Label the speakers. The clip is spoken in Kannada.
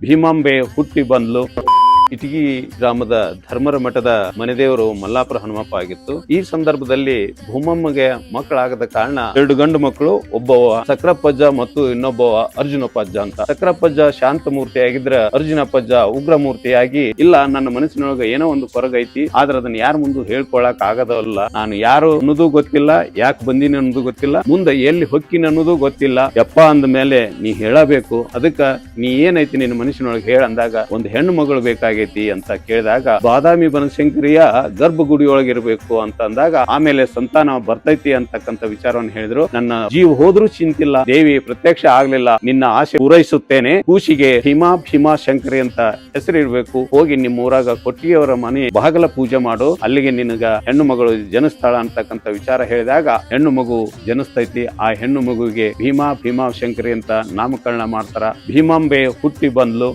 Speaker 1: ಭೀಮಾಂಬೆ ಹುಟ್ಟಿ ಬಂದ್ಲು. ಇಟಗಿ ಗ್ರಾಮದ ಧರ್ಮರ ಮಠದ ಮನೆದೇವರು ಮಲ್ಲಾಪುರ ಹನುಮಪ್ಪ ಆಗಿತ್ತು. ಈ ಸಂದರ್ಭದಲ್ಲಿ ಭೂಮಮ್ಮಗೆ ಮಕ್ಕಳಾಗದ ಕಾರಣ 2 ಗಂಡು ಮಕ್ಕಳು, ಒಬ್ಬವ ಸಕ್ರಪ್ಪಜ್ಜ ಮತ್ತು ಇನ್ನೊಬ್ಬವ ಅರ್ಜುನಪ್ಪಜ್ಜ ಅಂತ. ಸಕ್ರಪ್ಪಜ್ಜ ಶಾಂತ ಮೂರ್ತಿ ಆಗಿದ್ರ ಅರ್ಜುನಪ್ಪಜ್ಜ ಉಗ್ರ ಮೂರ್ತಿಯಾಗಿ, ಇಲ್ಲ ನನ್ನ ಮನಸ್ಸಿನೊಳಗ ಏನೋ ಒಂದು ಕೊರಗೈತಿ, ಆದ್ರ ಅದನ್ನ ಯಾರ ಮುಂದೆ ಹೇಳ್ಕೊಳಕ್ ಆಗದಲ್ಲ, ನಾನು ಯಾರು ಅನ್ನೋದು ಗೊತ್ತಿಲ್ಲ, ಯಾಕೆ ಬಂದಿನಿ ಅನ್ನೋದು ಗೊತ್ತಿಲ್ಲ, ಮುಂದೆ ಎಲ್ಲಿ ಹೊಕ್ಕಿನ ಅನ್ನೋದು ಗೊತ್ತಿಲ್ಲ, ಯಪ್ಪ ಅಂದ ಮೇಲೆ ನೀ ಹೇಳಬೇಕು, ಅದಕ್ಕ ನೀ ಏನೈತಿ ನಿನ್ನ ಮನಸ್ಸಿನೊಳಗೆ ಹೇಳ ಅಂದಾಗ ಒಂದು ಹೆಣ್ಣು ಮಗಳು ಬೇಕಾಗಿ ಅಂತ ಕೇಳಿದಾಗ, ಬಾದಾಮಿ ಬನಶಂಕರಿಯ ಗರ್ಭಗುಡಿಯೊಳಗಿರ್ಬೇಕು ಅಂತ ಅಂದಾಗ, ಆಮೇಲೆ ಸಂತಾನ ಬರ್ತೈತಿ ಅಂತಕ್ಕಂಥ ವಿಚಾರವನ್ನು ಹೇಳಿದ್ರು. ನನ್ನ ಜೀವ ಹೋದ್ರೂ ಚಿಂತಿಲ್ಲ, ದೇವಿ ಪ್ರತ್ಯಕ್ಷ ಆಗ್ಲಿಲ್ಲ, ನಿನ್ನ ಆಸೆ ಪೂರೈಸುತ್ತೇನೆ, ಕೂಸಿಗೆ ಭೀಮಾ ಶಂಕರಿ ಅಂತ ಹೆಸರಿರ್ಬೇಕು, ಹೋಗಿ ನಿಮ್ಮ ಊರಾಗ ಕೊಟ್ಟಿಗೆಯವರ ಮನೆ ಬಾಗಲ ಪೂಜೆ ಮಾಡು, ಅಲ್ಲಿಗೆ ನಿನಗ ಹೆಣ್ಣು ಮಗಳು ಜನಿಸ್ತಾಳ ಅಂತಕ್ಕಂಥ ವಿಚಾರ ಹೇಳಿದಾಗ ಹೆಣ್ಣು ಮಗು ಜನಿಸ್ತೈತಿ. ಆ ಹೆಣ್ಣು ಮಗುವಿಗೆ ಭೀಮಾ ಶಂಕರಿ ಅಂತ ನಾಮಕರಣ ಮಾಡ್ತಾರ. ಭೀಮಾಂಬೆ ಹುಟ್ಟಿ ಬಂದ್ಲು.